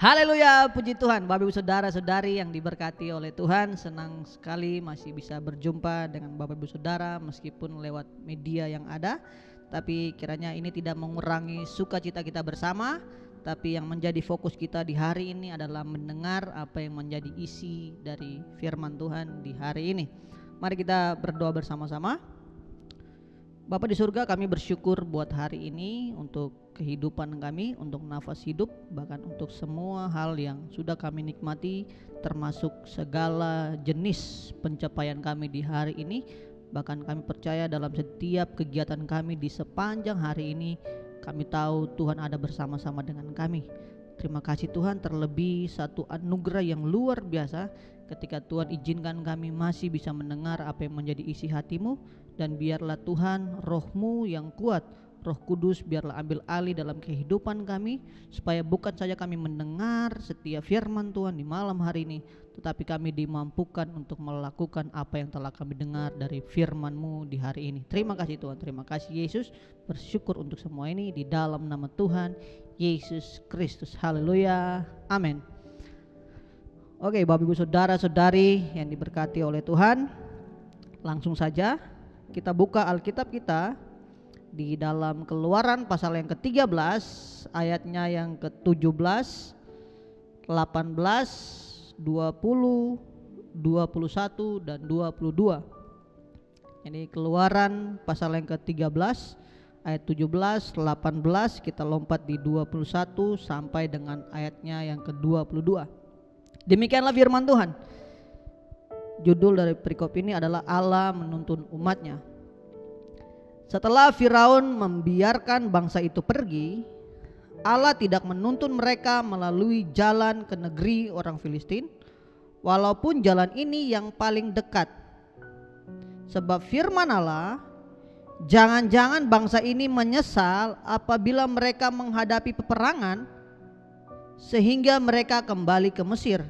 Haleluya, puji Tuhan. Bapak Ibu saudara-saudari yang diberkati oleh Tuhan, senang sekali masih bisa berjumpa dengan Bapak Ibu saudara meskipun lewat media yang ada. Tapi kiranya ini tidak mengurangi sukacita kita bersama, tapi yang menjadi fokus kita di hari ini adalah mendengar apa yang menjadi isi dari firman Tuhan di hari ini. Mari kita berdoa bersama-sama. Bapa di surga, kami bersyukur buat hari ini untuk kehidupan kami, untuk nafas hidup, bahkan untuk semua hal yang sudah kami nikmati, termasuk segala jenis pencapaian kami di hari ini. Bahkan kami percaya dalam setiap kegiatan kami di sepanjang hari ini, kami tahu Tuhan ada bersama-sama dengan kami. Terima kasih Tuhan, terlebih satu anugerah yang luar biasa ketika Tuhan izinkan kami masih bisa mendengar apa yang menjadi isi hati-Mu. Dan biarlah Tuhan roh-Mu yang kuat, Roh Kudus biarlah ambil alih dalam kehidupan kami, supaya bukan saja kami mendengar setiap firman Tuhan di malam hari ini, tetapi kami dimampukan untuk melakukan apa yang telah kami dengar dari firman-Mu di hari ini. Terima kasih Tuhan, terima kasih Yesus. Bersyukur untuk semua ini di dalam nama Tuhan Yesus Kristus. Haleluya, amin. Oke, Bapak Ibu saudara-saudari yang diberkati oleh Tuhan, langsung saja kita buka Alkitab kita di dalam Keluaran pasal yang ke-13, ayatnya yang ke-17, 18, 20, 21 dan 22. Ini Keluaran pasal yang ke-13 ayat 17, 18, kita lompat di 21 sampai dengan ayatnya yang ke-22. Demikianlah firman Tuhan. Judul dari perikop ini adalah Allah menuntun umatnya. Setelah Firaun membiarkan bangsa itu pergi, Allah tidak menuntun mereka melalui jalan ke negeri orang Filistin, walaupun jalan ini yang paling dekat. Sebab firman Allah, jangan-jangan bangsa ini menyesal apabila mereka menghadapi peperangan sehingga mereka kembali ke Mesir.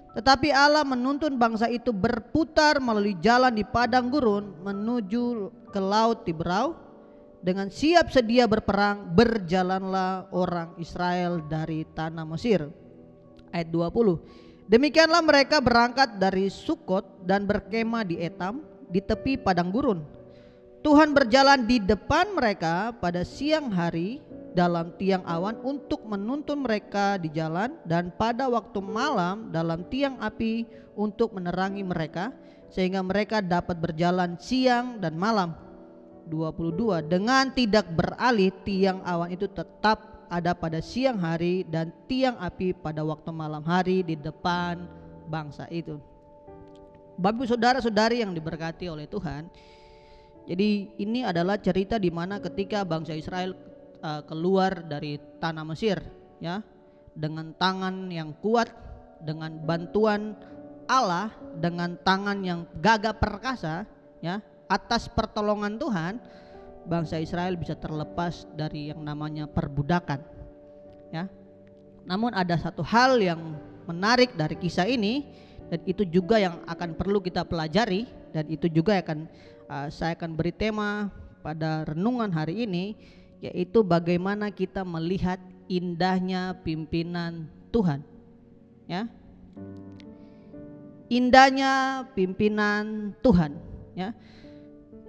Tetapi Allah menuntun bangsa itu berputar melalui jalan di padang gurun menuju ke laut Tiberau. Dengan siap sedia berperang, berjalanlah orang Israel dari tanah Mesir. Ayat 20. Demikianlah mereka berangkat dari Sukot dan berkemah di Etam di tepi padang gurun. Tuhan berjalan di depan mereka pada siang hari dalam tiang awan untuk menuntun mereka di jalan, dan pada waktu malam dalam tiang api untuk menerangi mereka, sehingga mereka dapat berjalan siang dan malam. 22. Dengan tidak beralih, tiang awan itu tetap ada pada siang hari dan tiang api pada waktu malam hari di depan bangsa itu. Bapak saudara-saudari yang diberkati oleh Tuhan, jadi ini adalah cerita di mana ketika bangsa Israel keluar dari tanah Mesir, ya, dengan tangan yang kuat, dengan bantuan Allah, dengan tangan yang gagah perkasa, ya, atas pertolongan Tuhan, bangsa Israel bisa terlepas dari yang namanya perbudakan, ya. Namun ada satu hal yang menarik dari kisah ini, dan itu juga yang akan perlu kita pelajari, dan itu juga akan saya akan beri tema pada renungan hari ini, yaitu bagaimana kita melihat indahnya pimpinan Tuhan, ya. Indahnya pimpinan Tuhan, ya.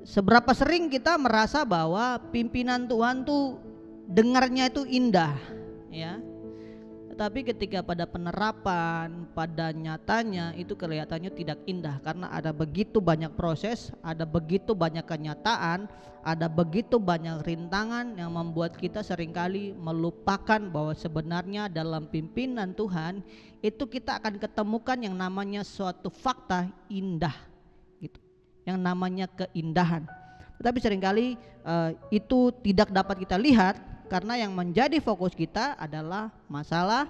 Seberapa sering kita merasa bahwa pimpinan Tuhan tuh dengarnya itu indah, ya. Tetapi ketika pada penerapan, pada nyatanya itu kelihatannya tidak indah, karena ada begitu banyak proses, ada begitu banyak kenyataan, ada begitu banyak rintangan yang membuat kita seringkali melupakan bahwa sebenarnya dalam pimpinan Tuhan itu kita akan ketemukan yang namanya suatu fakta indah, gitu, yang namanya keindahan. Tetapi seringkali itu tidak dapat kita lihat, karena yang menjadi fokus kita adalah masalah,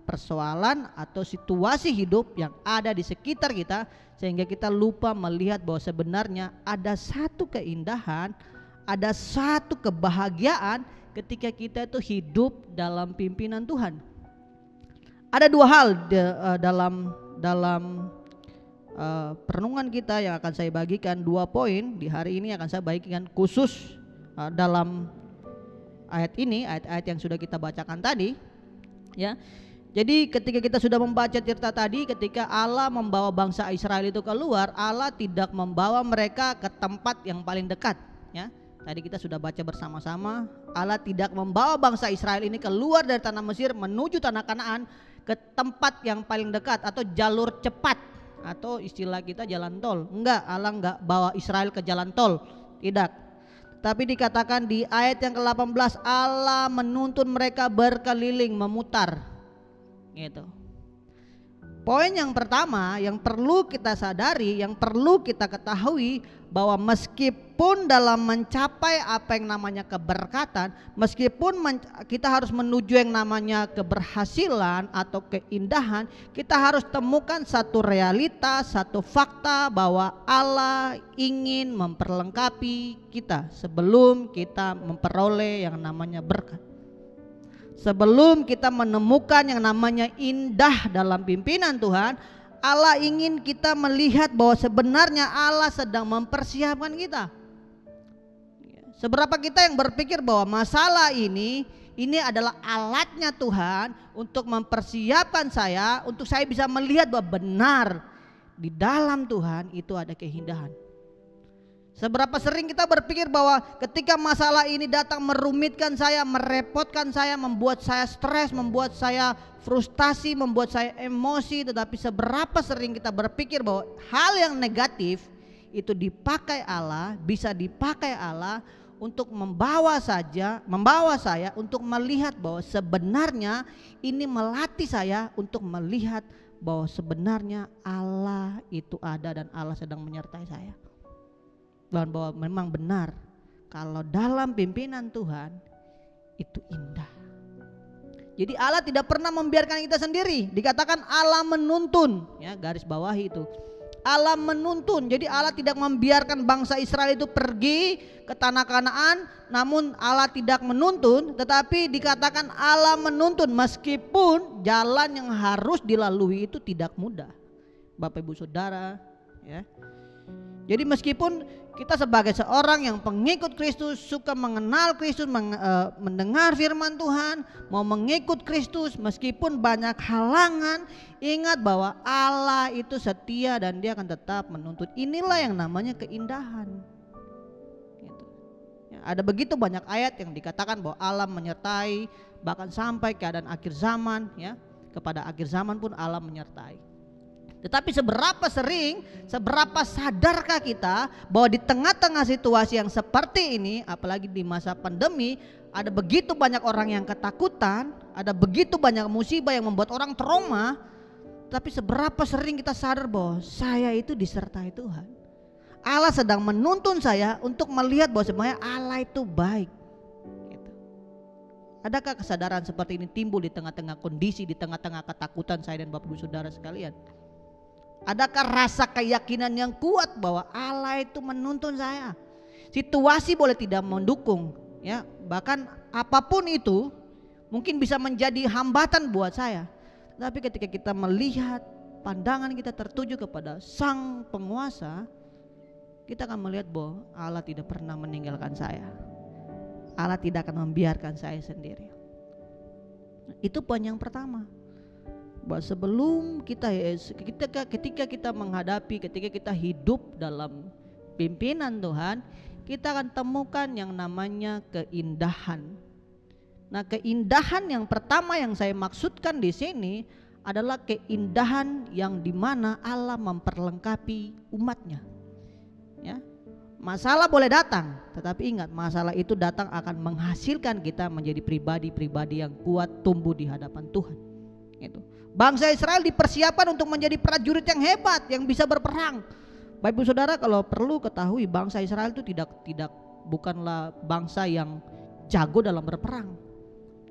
persoalan atau situasi hidup yang ada di sekitar kita, sehingga kita lupa melihat bahwa sebenarnya ada satu keindahan, ada satu kebahagiaan ketika kita itu hidup dalam pimpinan Tuhan. Ada dua hal dalam perenungan kita yang akan saya bagikan, 2 poin di hari ini akan saya bagikan khusus dalam ayat ini, ayat-ayat yang sudah kita bacakan tadi, ya. Jadi ketika kita sudah membaca cerita tadi, ketika Allah membawa bangsa Israel itu keluar, Allah tidak membawa mereka ke tempat yang paling dekat, ya. Tadi kita sudah baca bersama-sama, Allah tidak membawa bangsa Israel ini keluar dari tanah Mesir menuju tanah Kanaan ke tempat yang paling dekat atau jalur cepat atau istilah kita jalan tol. Enggak, Allah enggak bawa Israel ke jalan tol, tidak. Tapi dikatakan di ayat yang ke-18, Allah menuntun mereka berkeliling, memutar. Gitu. Poin yang pertama yang perlu kita sadari, yang perlu kita ketahui, bahwa meskipun dalam mencapai apa yang namanya keberkatan, meskipun kita harus menuju yang namanya keberhasilan atau keindahan, kita harus temukan satu realitas, satu fakta bahwa Allah ingin memperlengkapi kita sebelum kita memperoleh yang namanya berkat. Sebelum kita menemukan yang namanya indah dalam pimpinan Tuhan, Allah ingin kita melihat bahwa sebenarnya Allah sedang mempersiapkan kita. Seberapa kita yang berpikir bahwa masalah ini adalah alatnya Tuhan untuk mempersiapkan saya, untuk saya bisa melihat bahwa benar di dalam Tuhan itu ada keindahan. Seberapa sering kita berpikir bahwa ketika masalah ini datang merumitkan saya, merepotkan saya, membuat saya stres, membuat saya frustasi, membuat saya emosi, tetapi seberapa sering kita berpikir bahwa hal yang negatif itu dipakai Allah, bisa dipakai Allah untuk membawa saya untuk melihat bahwa sebenarnya ini melatih saya untuk melihat bahwa sebenarnya Allah itu ada dan Allah sedang menyertai saya. Dan bahwa memang benar kalau dalam pimpinan Tuhan itu indah. Jadi Allah tidak pernah membiarkan kita sendiri. Dikatakan Allah menuntun, ya, garis bawahi itu. Allah menuntun. Jadi Allah tidak membiarkan bangsa Israel itu pergi ke tanah Kanaan, namun Allah tidak menuntun, tetapi dikatakan Allah menuntun meskipun jalan yang harus dilalui itu tidak mudah. Bapak Ibu Saudara, ya. Jadi meskipun kita sebagai seorang yang pengikut Kristus, suka mengenal Kristus, mendengar firman Tuhan, mau mengikut Kristus, meskipun banyak halangan, ingat bahwa Allah itu setia dan Dia akan tetap menuntut. Inilah yang namanya keindahan. Gitu. Ya, ada begitu banyak ayat yang dikatakan bahwa Allah menyertai, bahkan sampai keadaan akhir zaman, ya, kepada akhir zaman pun Allah menyertai. Tetapi seberapa sering, seberapa sadarkah kita bahwa di tengah-tengah situasi yang seperti ini, apalagi di masa pandemi, ada begitu banyak orang yang ketakutan, ada begitu banyak musibah yang membuat orang trauma. Tapi seberapa sering kita sadar bahwa saya itu disertai Tuhan. Allah sedang menuntun saya untuk melihat bahwa sebenarnya Allah itu baik. Gitu. Adakah kesadaran seperti ini timbul di tengah-tengah kondisi, di tengah-tengah ketakutan saya dan Bapak Ibu Saudara sekalian? Adakah rasa keyakinan yang kuat bahwa Allah itu menuntun saya? Situasi boleh tidak mendukung, ya, bahkan apapun itu mungkin bisa menjadi hambatan buat saya. Tapi ketika kita melihat pandangan kita tertuju kepada Sang Penguasa, kita akan melihat bahwa Allah tidak pernah meninggalkan saya. Allah tidak akan membiarkan saya sendiri. Itu poin yang pertama. Bahwa sebelum ketika kita menghadapi, ketika kita hidup dalam pimpinan Tuhan, kita akan temukan yang namanya keindahan. Nah, keindahan yang pertama yang saya maksudkan di sini adalah keindahan yang dimana Allah memperlengkapi umatnya. Ya, masalah boleh datang, tetapi ingat masalah itu datang akan menghasilkan kita menjadi pribadi-pribadi yang kuat, tumbuh di hadapan Tuhan. Gitu. Bangsa Israel dipersiapkan untuk menjadi prajurit yang hebat, yang bisa berperang. Bapak Ibu Saudara, kalau perlu ketahui bangsa Israel itu bukanlah bangsa yang jago dalam berperang.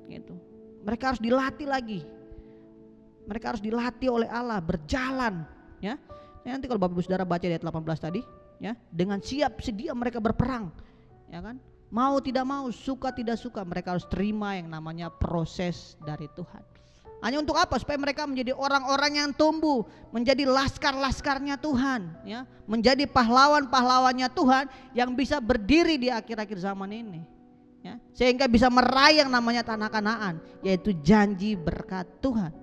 Gitu. Mereka harus dilatih lagi. Mereka harus dilatih oleh Allah berjalan. Ya. Nanti kalau Bapak Ibu Saudara baca di ayat 18 tadi, ya, dengan siap sedia mereka berperang, ya kan? Mau tidak mau, suka tidak suka, mereka harus terima yang namanya proses dari Tuhan. Hanya untuk apa? Supaya mereka menjadi orang-orang yang tumbuh, menjadi laskar-laskarnya Tuhan, ya, menjadi pahlawan-pahlawannya Tuhan yang bisa berdiri di akhir-akhir zaman ini, ya, sehingga bisa meraih yang namanya tanah Kanaan, yaitu janji berkat Tuhan.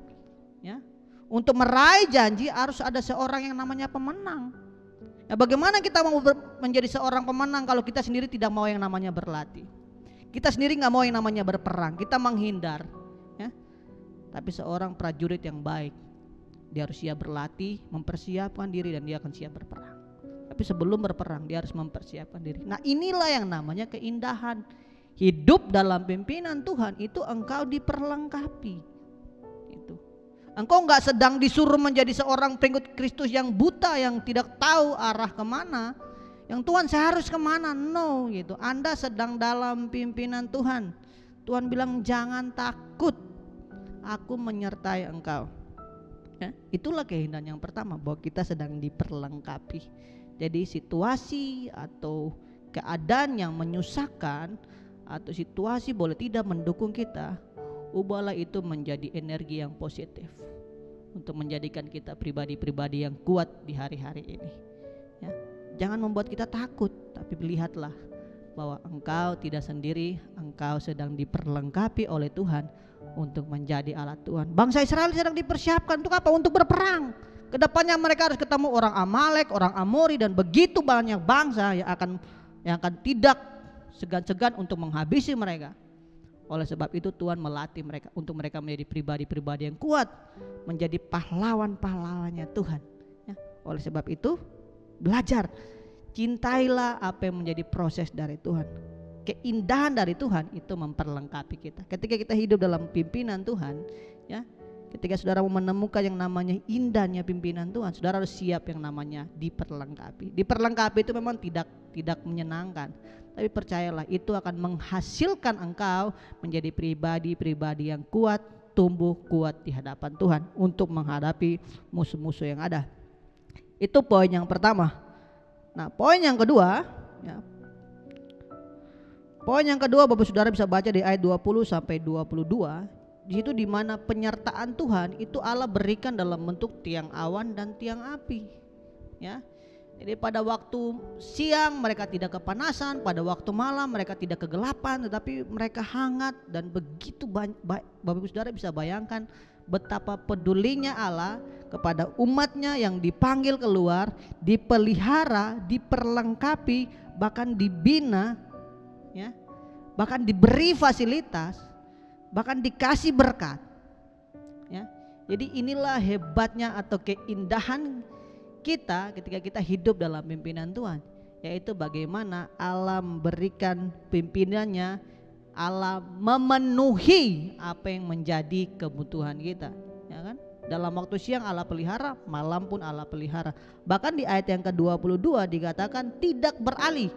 Untuk meraih janji harus ada seorang yang namanya pemenang. Ya, bagaimana kita mau menjadi seorang pemenang kalau kita sendiri tidak mau yang namanya berlatih? Kita sendiri nggak mau yang namanya berperang, kita menghindar. Ya. Tapi seorang prajurit yang baik, dia harus siap berlatih, mempersiapkan diri, dan dia akan siap berperang. Tapi sebelum berperang dia harus mempersiapkan diri. Nah, inilah yang namanya keindahan hidup dalam pimpinan Tuhan. Itu engkau diperlengkapi. Engkau nggak sedang disuruh menjadi seorang pengikut Kristus yang buta, yang tidak tahu arah kemana, yang Tuhan saya harus kemana, no gitu. Anda sedang dalam pimpinan Tuhan. Tuhan bilang jangan takut, aku menyertai engkau. Ya, itulah keindahan yang pertama, bahwa kita sedang diperlengkapi. Jadi situasi atau keadaan yang menyusahkan atau situasi boleh tidak mendukung kita, ubahlah itu menjadi energi yang positif untuk menjadikan kita pribadi-pribadi yang kuat di hari-hari ini. Ya, jangan membuat kita takut, tapi lihatlah bahwa engkau tidak sendiri, engkau sedang diperlengkapi oleh Tuhan untuk menjadi alat Tuhan. Bangsa Israel sedang dipersiapkan untuk apa? Untuk berperang. Kedepannya mereka harus ketemu orang Amalek, orang Amori, dan begitu banyak bangsa yang akan tidak segan-segan untuk menghabisi mereka. Oleh sebab itu Tuhan melatih mereka untuk mereka menjadi pribadi-pribadi yang kuat, menjadi pahlawan-pahlawannya Tuhan. Ya, oleh sebab itu belajar, cintailah apa yang menjadi proses dari Tuhan. Keindahan dari Tuhan itu memperlengkapi kita. Ketika kita hidup dalam pimpinan Tuhan, ya, ketika saudara menemukan yang namanya indahnya pimpinan Tuhan, saudara harus siap yang namanya diperlengkapi. Diperlengkapi itu memang tidak menyenangkan, tapi percayalah itu akan menghasilkan engkau menjadi pribadi-pribadi yang kuat, tumbuh kuat di hadapan Tuhan untuk menghadapi musuh-musuh yang ada. Itu poin yang pertama. Nah, poin yang kedua, ya, poin yang kedua Bapak Saudara bisa baca di ayat 20 sampai 22. Di situ di mana penyertaan Tuhan itu Allah berikan dalam bentuk tiang awan dan tiang api. Ya. Jadi pada waktu siang mereka tidak kepanasan, pada waktu malam mereka tidak kegelapan, tetapi mereka hangat dan begitu banyak. Bapak Ibu Saudara bisa bayangkan betapa pedulinya Allah kepada umatnya yang dipanggil keluar, dipelihara, diperlengkapi, bahkan dibina, ya, bahkan diberi fasilitas, bahkan dikasih berkat. Ya. Jadi inilah hebatnya atau keindahan kita ketika kita hidup dalam pimpinan Tuhan, yaitu bagaimana Allah memberikan pimpinannya, Allah memenuhi apa yang menjadi kebutuhan kita, ya kan? Dalam waktu siang Allah pelihara, malam pun Allah pelihara. Bahkan di ayat yang ke-22 dikatakan tidak beralih.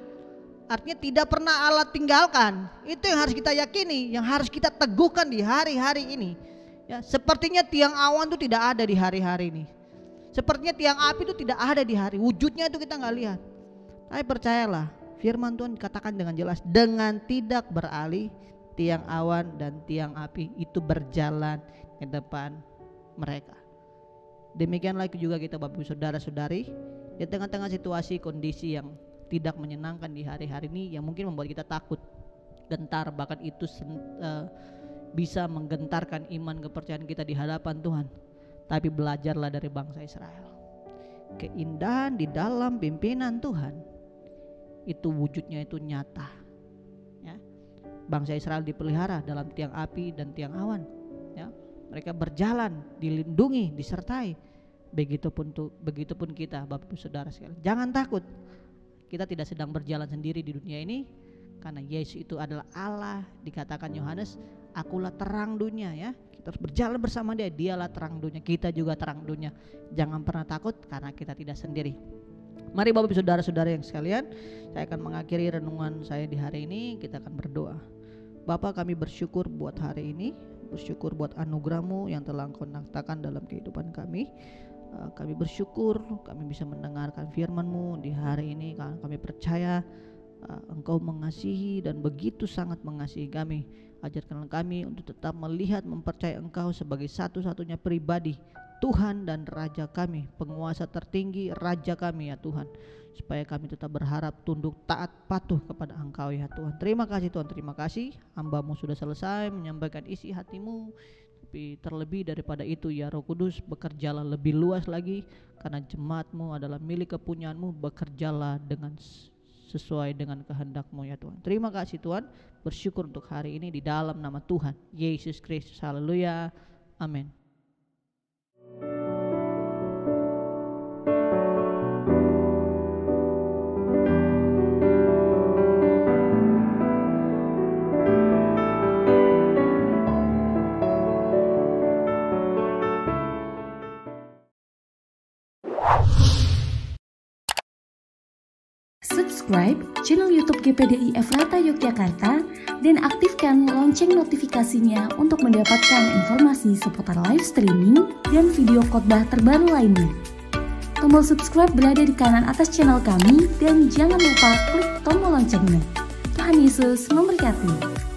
Artinya tidak pernah Allah tinggalkan. Itu yang harus kita yakini, yang harus kita teguhkan di hari-hari ini. Ya, sepertinya tiang awan itu tidak ada di hari-hari ini. Sepertinya tiang api itu tidak ada di hari, wujudnya itu kita nggak lihat. Tapi percayalah, firman Tuhan dikatakan dengan jelas, dengan tidak beralih tiang awan dan tiang api itu berjalan di depan mereka. Demikianlah juga kita Bapak Ibu Saudara-saudari, di tengah-tengah situasi kondisi yang tidak menyenangkan di hari-hari ini, yang mungkin membuat kita takut, gentar, bahkan itu bisa menggentarkan iman kepercayaan kita di hadapan Tuhan. Tapi belajarlah dari bangsa Israel. Keindahan di dalam pimpinan Tuhan itu wujudnya itu nyata. Ya. Bangsa Israel dipelihara dalam tiang api dan tiang awan. Ya. Mereka berjalan, dilindungi, disertai. Begitupun kita, Bapak Ibu Saudara sekalian. Jangan takut. Kita tidak sedang berjalan sendiri di dunia ini, karena Yesus itu adalah Allah. Dikatakan Yohanes, akulah terang dunia, ya. Kita harus berjalan bersama Dia, Dialah terang dunia, kita juga terang dunia. Jangan pernah takut karena kita tidak sendiri. Mari Bapak Ibu Saudara-saudara yang sekalian, saya akan mengakhiri renungan saya di hari ini. Kita akan berdoa. Bapa, kami bersyukur buat hari ini, bersyukur buat anugerah-Mu yang telah Engkau nyatakan dalam kehidupan kami. Kami bersyukur kami bisa mendengarkan firman-Mu di hari ini. Kami percaya Engkau mengasihi dan begitu sangat mengasihi kami. Ajarkan kami untuk tetap melihat, mempercayai Engkau sebagai satu-satunya pribadi, Tuhan dan Raja kami, penguasa tertinggi, Raja kami ya Tuhan. Supaya kami tetap berharap, tunduk, taat, patuh kepada Engkau ya Tuhan. Terima kasih Tuhan, terima kasih. Hamba-Mu sudah selesai menyampaikan isi hati-Mu. Tapi terlebih daripada itu ya Roh Kudus, bekerjalah lebih luas lagi, karena jemaat-Mu adalah milik kepunyaanmu. Bekerjalah dengan sesuai dengan kehendak-Mu ya Tuhan. Terima kasih Tuhan, bersyukur untuk hari ini di dalam nama Tuhan Yesus Kristus. Haleluya, amin. Subscribe channel YouTube GPDI Efrata Yogyakarta dan aktifkan lonceng notifikasinya untuk mendapatkan informasi seputar live streaming dan video khotbah terbaru lainnya. Tombol subscribe berada di kanan atas channel kami dan jangan lupa klik tombol loncengnya. Tuhan Yesus memberkati.